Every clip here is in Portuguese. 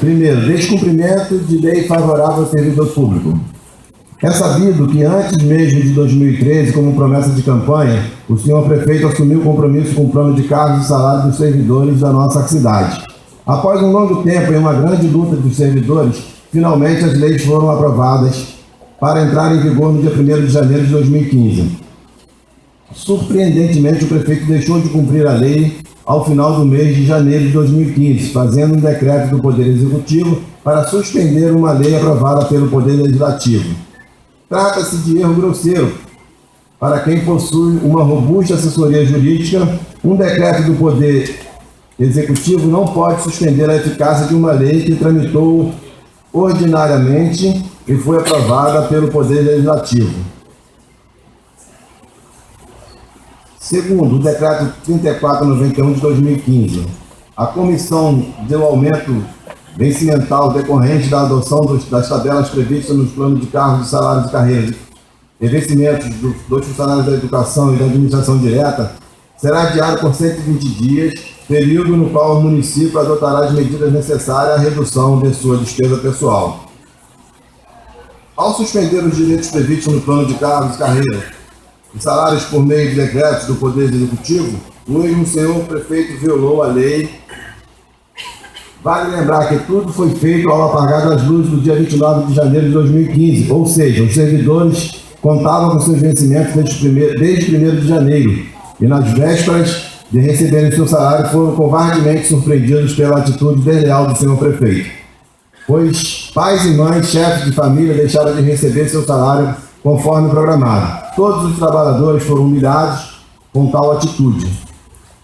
Primeiro, descumprimento de lei favorável ao servidor público. É sabido que antes mesmo de 2013, como promessa de campanha, o senhor prefeito assumiu o compromisso com o plano de cargos e salários dos servidores da nossa cidade. Após um longo tempo e uma grande luta dos servidores, finalmente as leis foram aprovadas para entrar em vigor no dia 1º de janeiro de 2015. Surpreendentemente, o prefeito deixou de cumprir a lei ao final do mês de janeiro de 2015, fazendo um decreto do Poder Executivo para suspender uma lei aprovada pelo Poder Legislativo. Trata-se de erro grosseiro. Para quem possui uma robusta assessoria jurídica, um decreto do Poder Executivo não pode suspender a eficácia de uma lei que tramitou ordinariamente e foi aprovada pelo Poder Legislativo. Segundo, o decreto 3491 de 2015. A comissão do aumento vencimental decorrente da adoção das tabelas previstas nos planos de cargos, de salários e carreiras e vencimentos dos funcionários da educação e da administração direta será adiado por 120 dias, período no qual o município adotará as medidas necessárias à redução de sua despesa pessoal. Ao suspender os direitos previstos no plano de cargos e carreiras e salários por meio de decretos do Poder Executivo, o mesmo senhor prefeito violou a lei. Vale lembrar que tudo foi feito ao apagar das luzes do dia 29 de janeiro de 2015, ou seja, os servidores contavam com seus vencimentos desde 1º de janeiro, e nas vésperas de receberem seu salário foram covardemente surpreendidos pela atitude desleal do senhor prefeito, pois pais e mães, chefes de família deixaram de receber seu salário conforme programado. Todos os trabalhadores foram humilhados com tal atitude.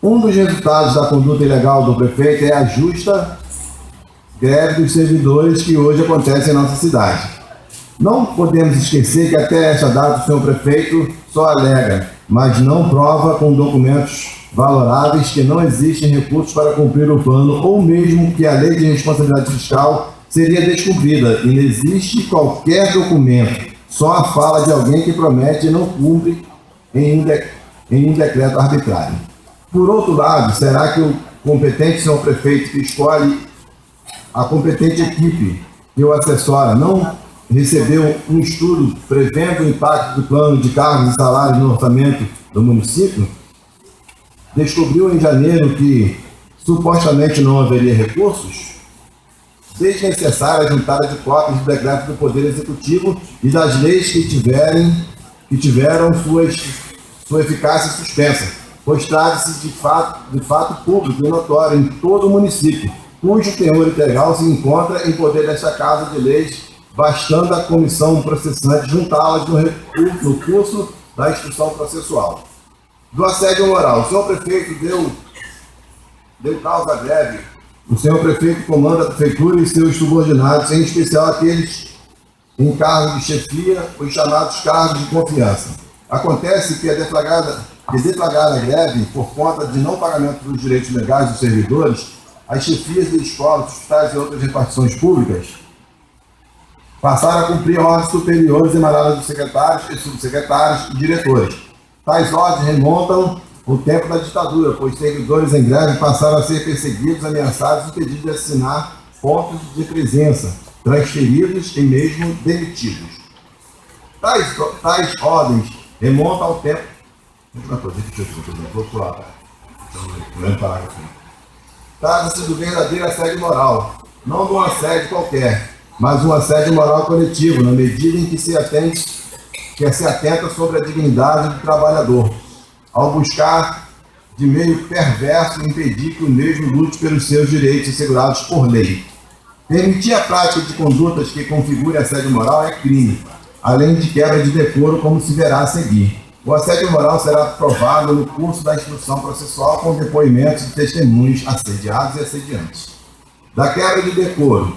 Um dos resultados da conduta ilegal do prefeito é a justa greve dos servidores que hoje acontece em nossa cidade. Não podemos esquecer que até esta data o senhor prefeito só alega, mas não prova com documentos valoráveis que não existem recursos para cumprir o plano, ou mesmo que a lei de responsabilidade fiscal seria descumprida, e não existe qualquer documento, só a fala de alguém que promete e não cumpre em um decreto arbitrário. Por outro lado, será que o competente senhor prefeito que escolhe a competente equipe que o assessora não recebeu um estudo prevendo o impacto do plano de cargos e salários no orçamento do município? Descobriu em janeiro que supostamente não haveria recursos? Desnecessária a juntada de cópias do decreto do Poder Executivo e das leis que tiveram sua eficácia suspensa, pois trata-se de fato público e notório em todo o município, cujo teor integral se encontra em poder desta Casa de Leis, bastando a comissão processante juntá-las no curso da instrução processual. Do assédio moral, o senhor prefeito deu causa à greve. O senhor prefeito comanda a prefeitura e seus subordinados, em especial aqueles em cargos de chefia, os chamados cargos de confiança. Acontece que deflagrada a greve por conta de não pagamento dos direitos legais dos servidores, as chefias de escolas, hospitais e outras repartições públicas passaram a cumprir ordens superiores emanadas dos secretários e subsecretários e diretores. Tais ordens remontam o tempo da ditadura, pois servidores em greve passaram a ser perseguidos, ameaçados e impedidos de assinar pontos de presença, transferidos e mesmo demitidos. Tais ordens remontam ao tempo... Trata-se do verdadeiro assédio moral, não de um assédio qualquer, mas um assédio moral coletivo, na medida em que se atenta sobre a dignidade do trabalhador, ao buscar de meio perverso impedir que o mesmo lute pelos seus direitos assegurados por lei. Permitir a prática de condutas que configurem assédio moral é crime, além de quebra de decoro, como se verá a seguir. O assédio moral será provado no curso da instrução processual com depoimentos de testemunhos assediados e assediantes. Da quebra de decoro.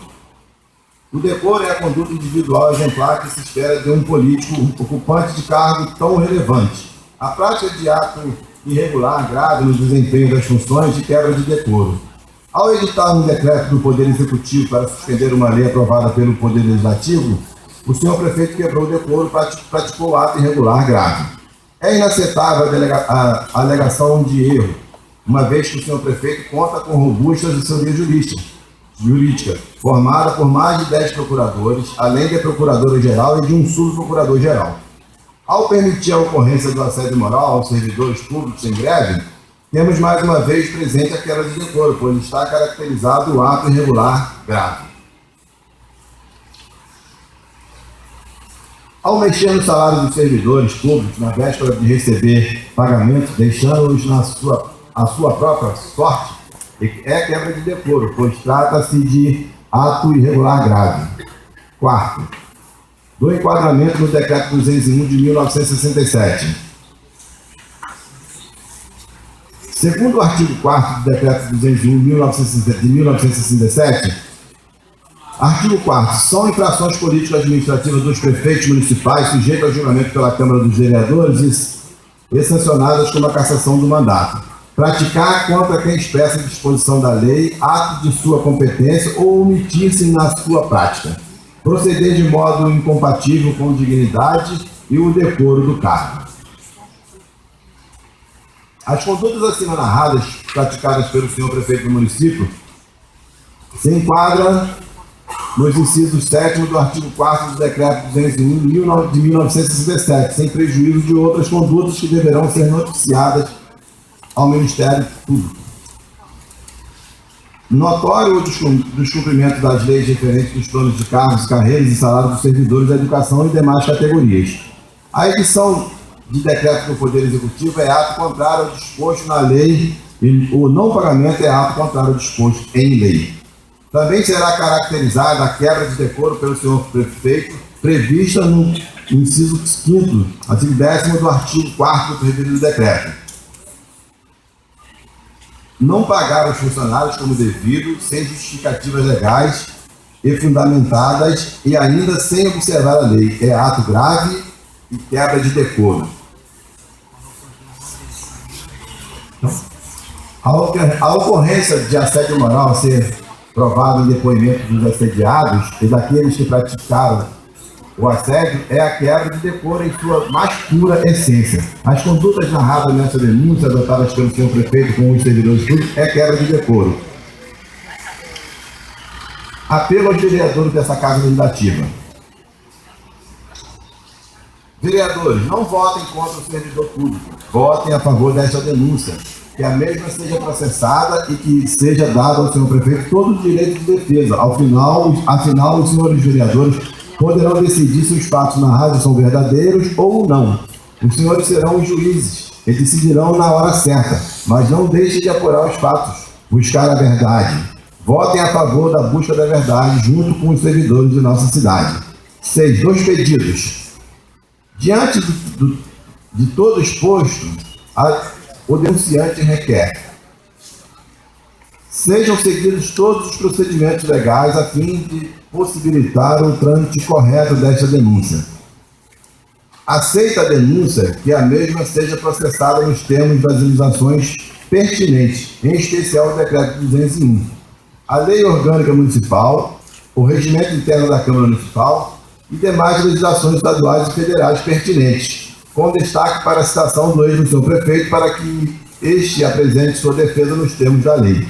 O decoro é a conduta individual exemplar que se espera de um político ocupante de cargo tão relevante. A prática de ato irregular grave no desempenho das funções de quebra de decoro. Ao editar um decreto do Poder Executivo para suspender uma lei aprovada pelo Poder Legislativo, o senhor prefeito quebrou o decoro e praticou ato irregular grave. É inaceitável a alegação de erro, uma vez que o senhor prefeito conta com robusta assessoria jurídica, jurídica, formada por mais de 10 procuradores, além da procuradora-geral e de um subprocurador-geral. Ao permitir a ocorrência do assédio moral aos servidores públicos em greve, temos mais uma vez presente a quebra de decoro, pois está caracterizado o ato irregular grave. Ao mexer no salário dos servidores públicos na véspera de receber pagamento, deixando-os à sua própria sorte, é quebra de decoro, pois trata-se de ato irregular grave. Quarto, do enquadramento no Decreto 201 de 1967. Segundo o artigo 4º do Decreto 201 de 1967, artigo 4º, são infrações político-administrativas dos prefeitos municipais sujeitas ao julgamento pela Câmara dos Vereadores e sancionadas com a cassação do mandato. Praticar contra quem expressa a disposição da lei, ato de sua competência ou omitir-se na sua prática. Proceder de modo incompatível com dignidade e o decoro do cargo. As condutas acima narradas, praticadas pelo senhor prefeito do município, se enquadram nos incisos 7º do artigo 4º do Decreto 201 de 1967, sem prejuízo de outras condutas que deverão ser noticiadas ao Ministério Público. Notório o descumprimento das leis referentes dos planos de cargos, carreiras e salários dos servidores da educação e demais categorias. A edição de decreto do Poder Executivo é ato contrário ao disposto na lei e o não pagamento é ato contrário ao disposto em lei. Também será caracterizada a quebra de decoro pelo senhor prefeito, prevista no inciso 5º, artigo 10º do artigo 4º do referido decreto. Não pagar os funcionários como devido, sem justificativas legais e fundamentadas e ainda sem observar a lei. É ato grave e quebra de decoro. A ocorrência de assédio moral a ser provado em depoimento dos assediados e daqueles que praticaram o assédio é a quebra de decoro em sua mais pura essência. As condutas narradas nessa denúncia adotadas pelo senhor prefeito com os servidores públicos é quebra de decoro. Apelo aos vereadores dessa Casa Legislativa. Vereadores, não votem contra o servidor público. Votem a favor desta denúncia. Que a mesma seja processada e que seja dado ao senhor prefeito todo o direito de defesa. Afinal, os senhores vereadores poderão decidir se os fatos narrados são verdadeiros ou não. Os senhores serão os juízes e decidirão na hora certa, mas não deixem de apurar os fatos, buscar a verdade. Votem a favor da busca da verdade junto com os servidores de nossa cidade. 6. 2 pedidos. Diante de todo exposto, o denunciante requer: sejam seguidos todos os procedimentos legais a fim de possibilitar o trâmite correto desta denúncia. Aceita a denúncia que a mesma seja processada nos termos das legislações pertinentes, em especial o Decreto 201, a Lei Orgânica Municipal, o Regimento Interno da Câmara Municipal e demais legislações estaduais e federais pertinentes, com destaque para a citação do ex-senhor prefeito para que este apresente sua defesa nos termos da lei.